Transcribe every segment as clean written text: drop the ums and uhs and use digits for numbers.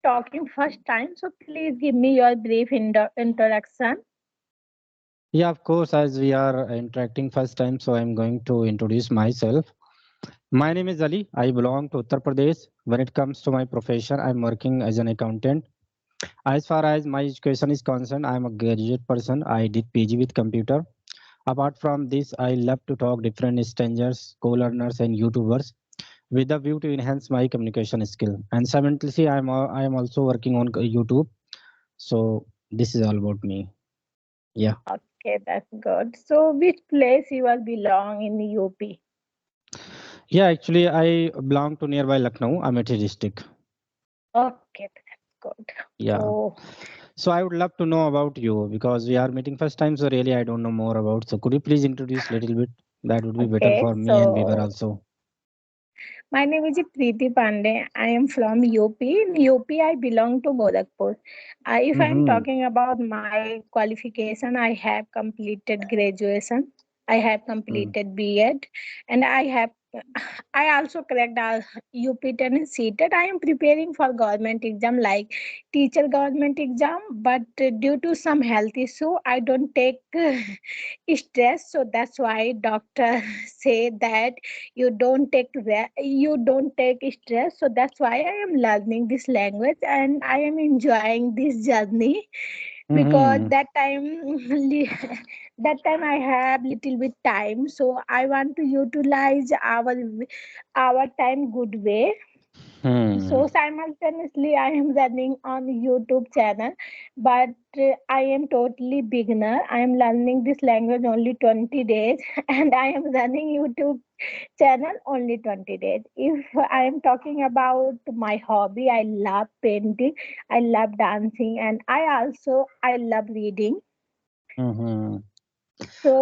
talking first time, so please give me your brief introduction. Yeah, of course, as we are interacting first time, so I'm going to introduce myself. My name is Ali. I belong to Uttar Pradesh. When it comes to my profession, I'm working as an accountant. As far as my education is concerned, I'm a graduate person. I did PG with computer. Apart from this, I love to talk different strangers, co-learners, and YouTubers with the view to enhance my communication skill. And simultaneously, I am also working on YouTube. So this is all about me. Yeah. Okay, that's good. So which place you will belong in UP? Yeah, actually, I belong to nearby Lucknow, Amethi district. Okay, that's good. Yeah. Oh, So I would love to know about you because we are meeting first time. So really, I don't know more about. So could you please introduce a little bit? That would be better okay. for me and Vivar So also. my name is Preeti Pandey. I am from UP. In UP, I belong to Gorakhpur. If I'm Mm-hmm. talking about my qualification, I have completed graduation. I have completed B.Ed, and I also cracked UP 10 and CTET. I am preparing for government exam like teacher government exam, but due to some health issue, I don't take stress. So that's why doctor say that you don't take stress. So that's why I am learning this language and I am enjoying this journey because Mm-hmm. that time I have little bit time, so I want to utilize our time good way. Hmm. So simultaneously, I am running on YouTube channel, but I am totally beginner. I am learning this language only 20 days, and I am running YouTube channel only 20 days. If I am talking about my hobby, I love painting, I love dancing, and I love reading. Mm-hmm.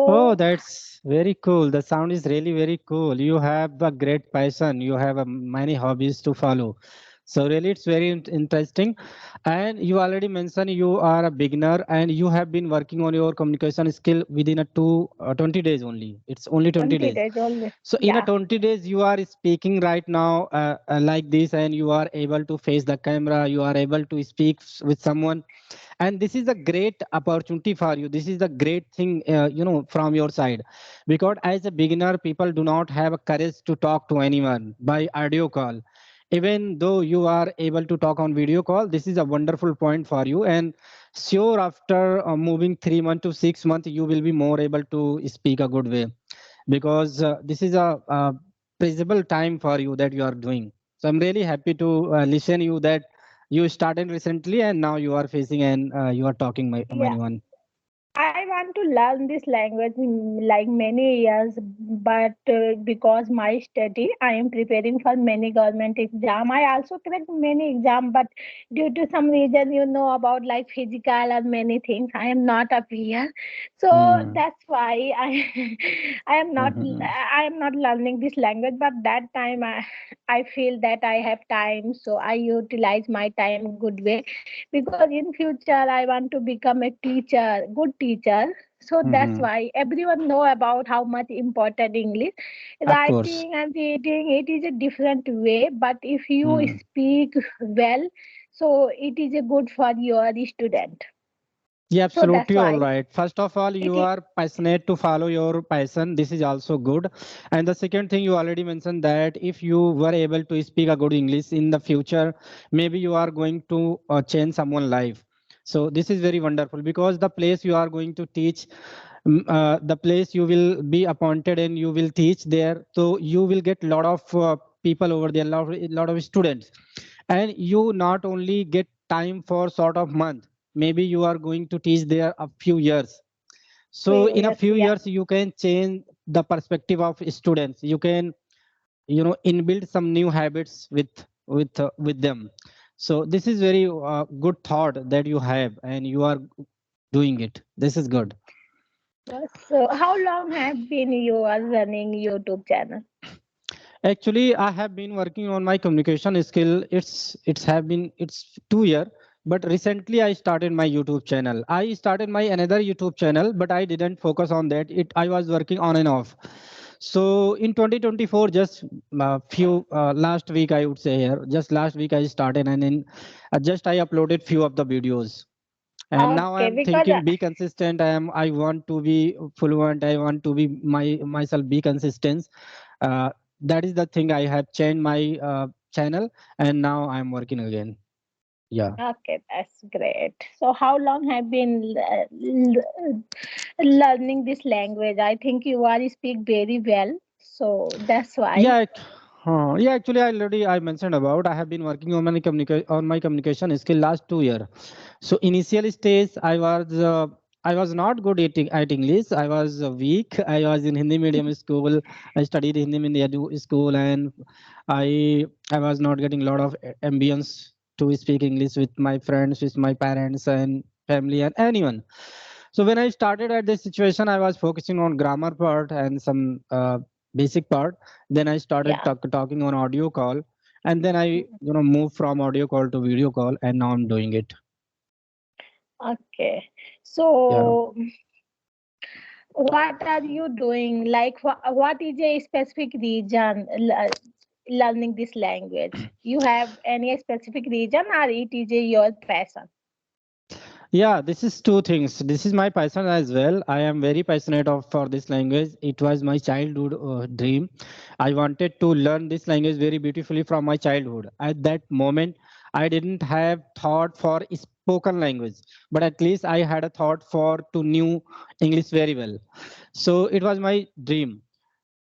Oh, So that's very cool. The sound is really very cool. You have a great passion. You have many hobbies to follow. So really, it's very interesting. And you already mentioned you are a beginner and you have been working on your communication skill within 20 days only. It's only 20 20 days. days only. So in a Yeah. 20 days, you are speaking right now like this, and you are able to face the camera. You are able to speak with someone, and this is a great opportunity for you. This is the great thing, from your side, because as a beginner, people do not have a courage to talk to anyone by audio call. Even though you are able to talk on video call, this is a wonderful point for you. And sure, after moving 3 months to 6 months, you will be more able to speak a good way because this is a principal time for you that you are doing. So I'm really happy to listen you that you started recently and now you are facing and you are talking my Yeah. anyone. I want to learn this language in like many years, but because my study, I am preparing for many government exam. I also cracked many exam, but due to some reason, about like physical and many things, I am not appear. So Hmm. that's why I, Hmm. I am not learning this language. But that time, I feel that I have time, so I utilize my time good way because in future I want to become a teacher, good teacher. So that's Hmm. why everyone know about how much important English Of course. writing and reading. It is a different way, but if you Hmm. speak well, so it is a good for your student. Yeah, So that's absolutely all why right. First of all, it you is. are passionate to follow your passion. This is also good. And the second thing you already mentioned that if you were able to speak a good English in the future, maybe you are going to change someone's life. So this is very wonderful because the place you are going to teach, the place you will be appointed and you will teach there. So you will get a lot of people over there, lot of students, and you not only get time for sort of month, maybe you are going to teach there a few years. So in a Yes, few yeah. years you can change the perspective of students. You can inbuild some new habits with them. So this is very good thought that you have and you are doing it. This is good. Yes. So how long have been you are running YouTube channel? Actually, I have been working on my communication skill. It's 2 year, but recently I started my YouTube channel. I started my another YouTube channel, but I didn't focus on that. I was working on and off. So in 2024, just few last week I would say here, just last week I started, and in just I uploaded few of the videos, and now I Okay, am because thinking be consistent. I want to be fluent. I want to be myself be consistent. Uh, that is the thing. I have changed my channel, and now I am working again. Yeah. okay, that's great. So, how long have been learning this language? I think you are speak very well, so that's why. Yeah, yeah. Actually, I mentioned about I have been working on my communication skill last 2 years. So initial stage, I was not good at English. I was weak. I was in Hindi medium school. I studied Hindi medium school, and I was not getting a lot of ambience to speak English with my friends, with my parents and family and anyone. So when I started at this situation, I was focusing on grammar part and some basic part. Then I started Yeah. talking on audio call, and then I moved from audio call to video call, and now I'm doing it. Okay. Yeah. So, what are you doing? Like, what is a specific reason learning this language? You have any specific reason, or it is your passion? Yeah, this is two things. This is my passion as well. I am very passionate for this language. It was my childhood dream. I wanted to learn this language very beautifully from my childhood. At that moment, I didn't have thought for spoken language, but at least I had a thought for to knew English very well. So it was my dream.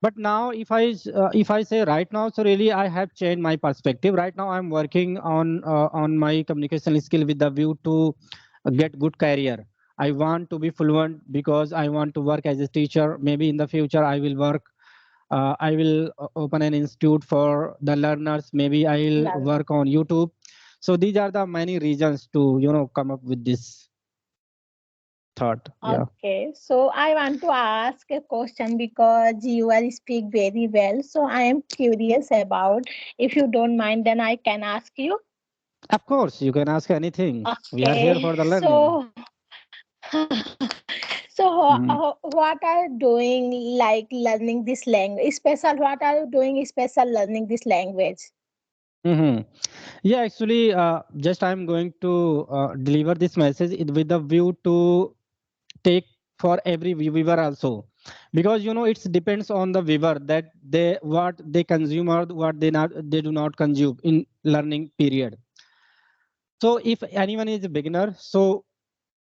But now if I say right now, so really I have changed my perspective. Right now I'm working on my communication skill with the view to get good career. I want to be fluent because I want to work as a teacher. Maybe in the future I will work, I will open an institute for the learners. Maybe I'll Learn. work on YouTube. So these are the many reasons to come up with this thought. Yeah. Okay, so I want to ask a question because you are speak very well. So I am curious about. If you don't mind, then I can ask you. Of course, you can ask anything. We are here Okay, for the learning. so so Mhm. what are you doing like learning this language? Special, what are you doing special learning this language? Mhm. Yeah, actually, just I'm going to deliver this message with the view to take for every viewer also, because it depends on the viewer that they what they consume or what they do not consume in learning period. So if anyone is a beginner, so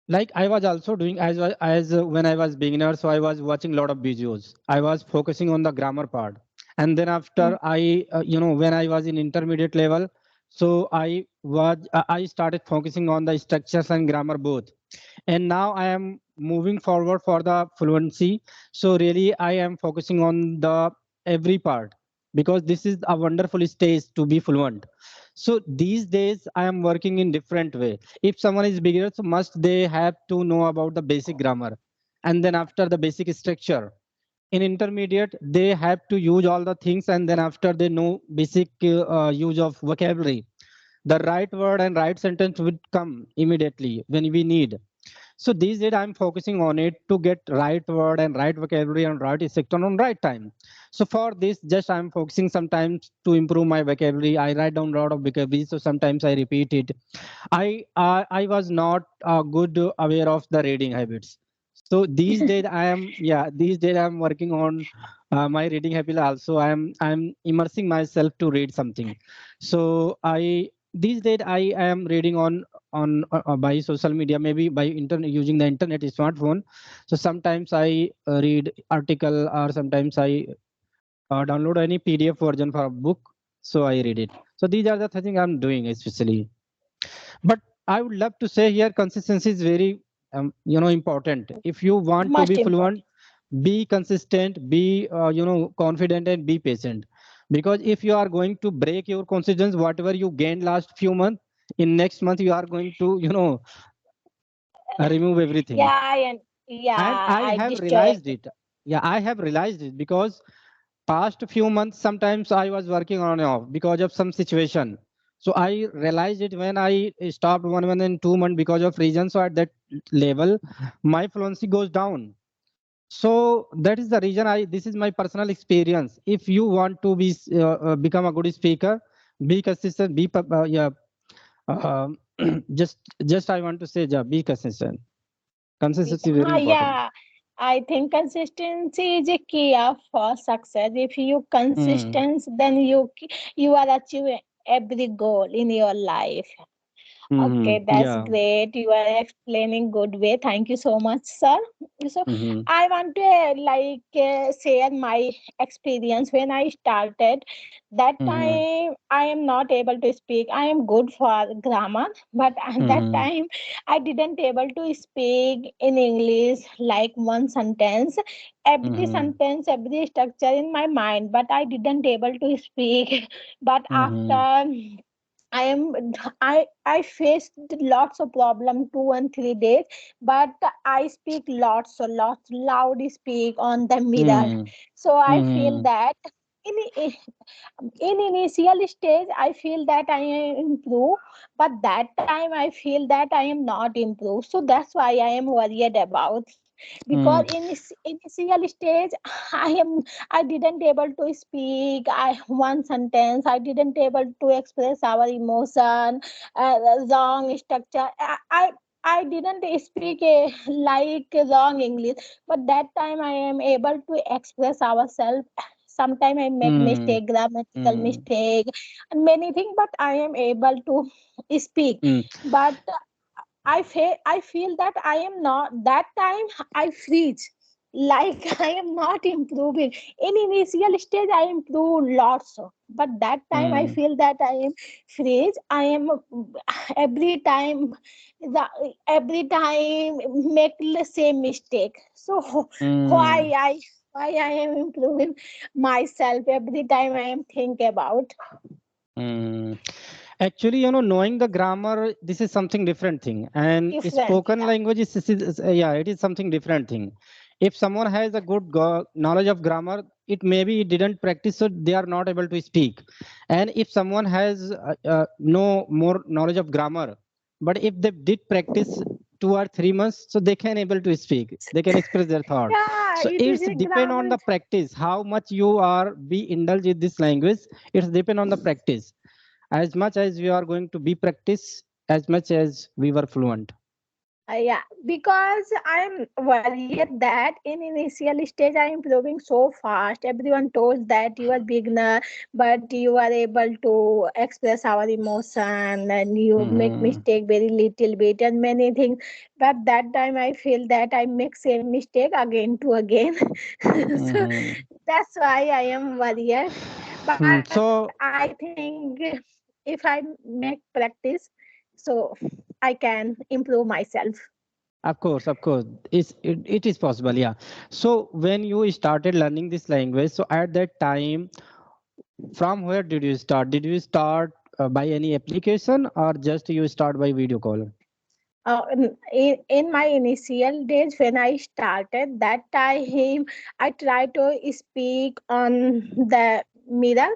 like I was also doing when I was beginner, so I was watching a lot of videos. I was focusing on the grammar part, and then Mm. after when I was in intermediate level, so I started focusing on the structures and grammar both, and now I am moving forward for the fluency. So really I am focusing on the every part, because this is a wonderful stage to be fluent. So these days I am working in different way. If someone is beginner, so must they have to know about the basic grammar, and then after the basic structure. In intermediate they have to use all the things, and then after they know basic use of vocabulary, the right word and right sentence would come immediately when we need. So these days I'm focusing on it to get right word and right vocabulary and right structure on right time. So for this, just I'm focusing sometimes to improve my vocabulary. I write down a lot of vocabulary, so sometimes I repeat it. I was not good aware of the reading habits. So these days I am, yeah, these days I'm working on my reading habit also. I'm immersing myself to read something. So I these days I am reading on by social media, maybe by internet, using the internet smartphone. So sometimes I read article, or sometimes I download any PDF version for a book. So I read it. So these are the things I'm doing especially. But I would love to say here consistency is very important. If you want to be Most fluent, important. be consistent, be confident, and be patient. Because if you are going to break your consistence, whatever you gained last few months, in next month you are going to remove everything. Yeah, And yeah, I I have destroy. realized it. Yeah, I have realized it because past few months sometimes I was working on and off because of some situation. So I realized it when I stopped 1 month and 2 months because of reasons. So at that level my fluency goes down. So that is the reason I this is my personal experience. If you want to be become a good speaker, be consistent, yeah, um, just I want to say, yeah, be consistent. Consistency is very important. Yeah, I think consistency is a key of success. If you Mm, consistent, then you are achieving every goal in your life. Okay, that's yeah. great. You are explaining good way. Thank you so much, sir. So, Mm-hmm, I want to share my experience when I started. That mm-hmm, time I am not able to speak. I am good for grammar, but at that mm-hmm, time I didn't able to speak in English like one sentence. Every mm-hmm, sentence, every structure in my mind, but I didn't able to speak. But mm-hmm, after I am I faced lots of problem 2 and 3 days, but I speak lots loud speak on the mirror. mm-hmm, So I feel mm-hmm, that in in initial stage I feel that I am improve, but that time I feel that I am not improved. So that's why I am worried about, because in initial stage I am I didn't able to speak I one sentence, I didn't able to express our emotion, wrong structure. I didn't speak a like wrong English, but that time I am able to express ourselves. Sometimes I make mm-hmm, mistake, grammatical mm-hmm, mistake, and many things, but I am able to speak. mm-hmm, But I feel that I am not that time I freeze. Like I am not improving. In initial stage I improve lots, but that time I feel that I am freeze. I am every time the every time make the same mistake. So mm-hmm. why I why I am improving myself every time I am think about Mm. Actually, knowing the grammar, this is something different thing, and different. spoken language yeah, it is something different thing. If someone has a good knowledge of grammar, it maybe didn't practice, so they are not able to speak. And if someone has no more knowledge of grammar, but if they did practice 2 or 3 months, so they can able to speak, they can express their thought. Yeah, So it is it's a depend grammar. on the practice, how much you are be indulged in this language. It's depend on the practice. As much as we are going to be practice, as much as we were fluent. Yeah, because I'm worried that in initial stage I'm improving so fast. Everyone told that you are beginner, but you are able to express our emotion and you make Mm-hmm. mistake very little bit and many things. But that time I feel that I make same mistake again to again. So Mm-hmm. that's why I am worried. But So I think if I make practice, so I can improve myself. of course, it is possible. Yeah. So when you started learning this language, so at that time, from where did you start? Did you start by any application or just you start by video call? In my initial days when I started, that time I tried to speak on the mirror.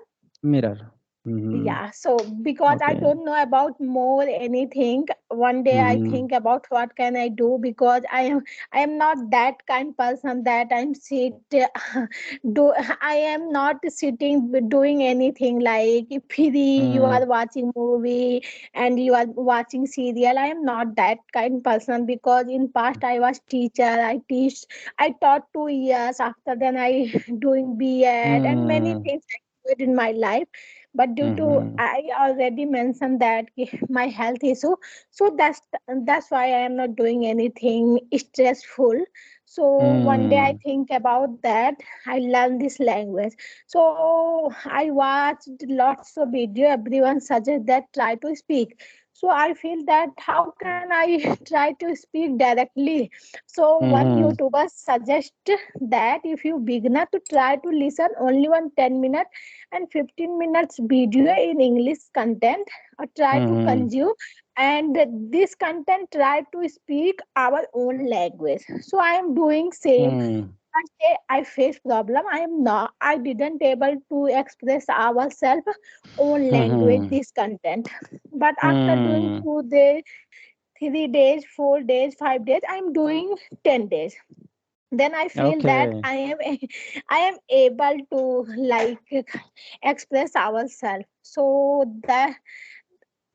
Mirror. Mm-hmm. Yeah, so because I Okay. don't know about more anything, one day I Mm-hmm. think about what can I do, because I am not that kind person that I'm sit do I am not sitting doing anything like free you Mm-hmm. are watching movie and you are watching serial. I am not that kind person, because in past I was teacher. I taught 2 years. After then I doing B.Ed and many Mm-hmm. things I did in my life, but due to Mm-hmm. I already mentioned that my health issue, so that's why I am not doing anything stressful. So one day I Mm-hmm. think about that, I learned this language. So I watched lots of video, everyone suggests that try to speak. So I feel that how can I try to speak directly. So one Mm-hmm. YouTuber suggest that if you beginner to try to listen only one 10 minutes and 15 minutes video in English content, or try to Mm-hmm. consume, and this content try to speak our own language. So I am doing same. Mm-hmm. First day I face problem, I didn't able to express ourselves own language Mm-hmm. this content. But after doing Mm-hmm. 2 days, 3 days, 4 days, 5 days, I'm doing 10 days. then I feel that Okay. I am able to like express ourselves. So that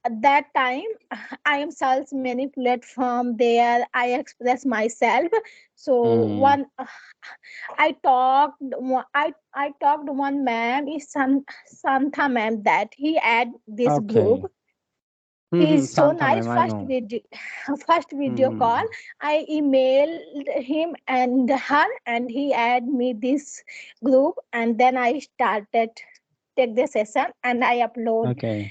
at that time I am self manipulate from there, I express myself. So Hmm. one I talked one ma'am is Santha ma'am, that he add this group. Okay. He's so Santa nice. ma'am, I know. First video call, Hmm. I emailed him and her, and he add me this group, and then I started take the session, and I upload Okay.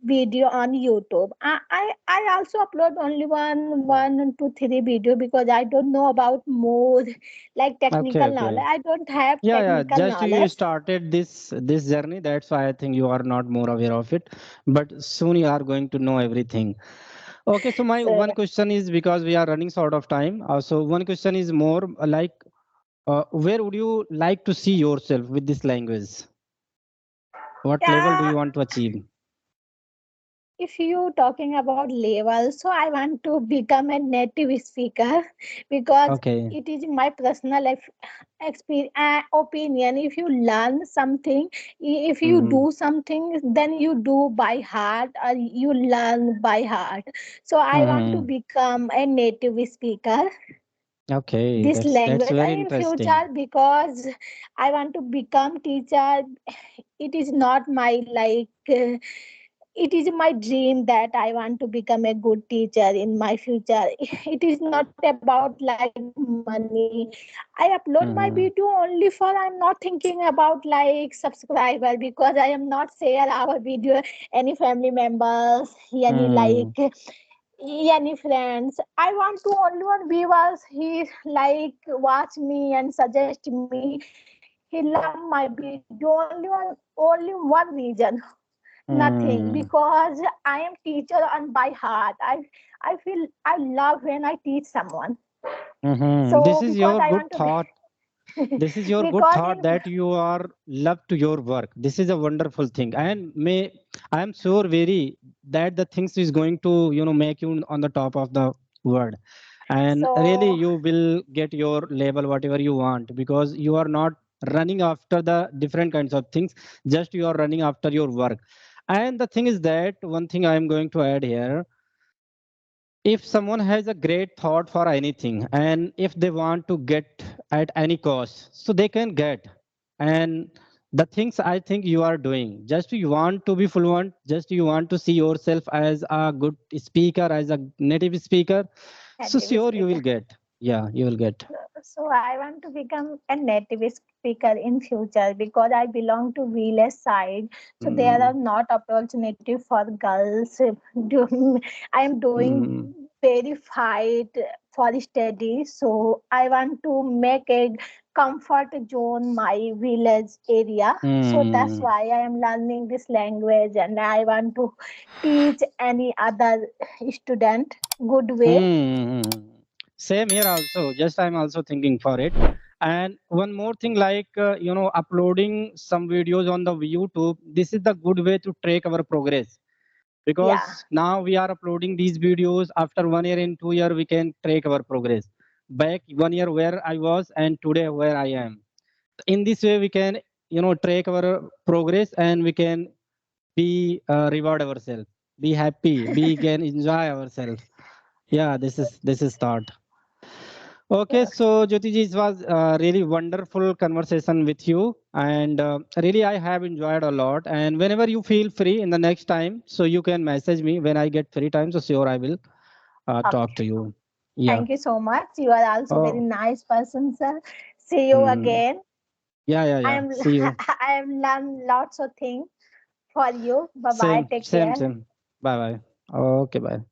video on YouTube. I also upload only one to three video, because I don't know about more like Okay. technical knowledge. Okay. I don't have Yeah, yeah. technical Just you knowledge. started this journey. That's why I think you are not more aware of it. But soon you are going to know everything. Okay. So my So one question is, because we are running short of time. So one question is more like, where would you like to see yourself with this language? What level do yeah, you want to achieve? if you talking about level, so I want to become a native speaker, because Okay. it is my personal experience, opinion. If you learn something, if you Mm-hmm. do something, then you do by heart, or you learn by heart. So I want to Mm-hmm. become a native speaker Okay. this That's language very in future, interesting. because I want to become teacher. It is not my it is my dream that I want to become a good teacher in my future. It is not about like money. I upload my video only for, Mm-hmm. I'm not thinking about like subscriber, because I am not share our video any family members, any Mm-hmm. any friends. I want to only one viewers, he like watch me and suggest me, he love my video, only one reason, nothing, Mm-hmm. because I am teacher and by heart I feel I love when I teach someone. Mm-hmm. So This is because your I good want to be thought. This is your good because thought in that you are love to your work. This is a wonderful thing, and may I am sure very that the things is going to make you on the top of the world, and really so you will get your label whatever you want, because you are not running after the different kinds of things. Just you are running after your work. And the thing is that one thing I am going to add here, if someone has a great thought for anything and if they want to get at any cost, so they can get. And the things I think you are doing, just you want to be fluent, just you want to see yourself as a good speaker, as a native speaker, so native sure you will speaker. get. Yeah, you will get. So I want to become a native speaker in future, because I belong to village side. So there Mm, are not opportunity for girls. I am doing mm, very fight for study. So I want to make a comfort zone my village area. So that's mm, why I am learning this language, and I want to teach any other student good way. mm. Same here also. Just I'm also thinking for it. And one more thing, like uploading some videos on the YouTube. This is the good way to track our progress, Yeah. because now we are uploading these videos. After 1 year and 2 year, we can track our progress. Back 1 year where I was and today where I am. In this way, we can track our progress, and we can be reward ourselves, be happy, be can enjoy ourselves. Yeah, this is thought. Okay, Sure. so Jyotiji, it was really wonderful conversation with you, and really I have enjoyed a lot. And whenever you feel free in the next time, so you can message me when I get free time. So sure, I will talk to Okay. you. Yeah. Thank you so much. You are also very Oh. nice person, sir. See you Mhm. again. Yeah, yeah, I yeah. am See you. I have learned lots of things for you. Bye bye. Same, Take same, care. same. Bye, bye. Okay, bye.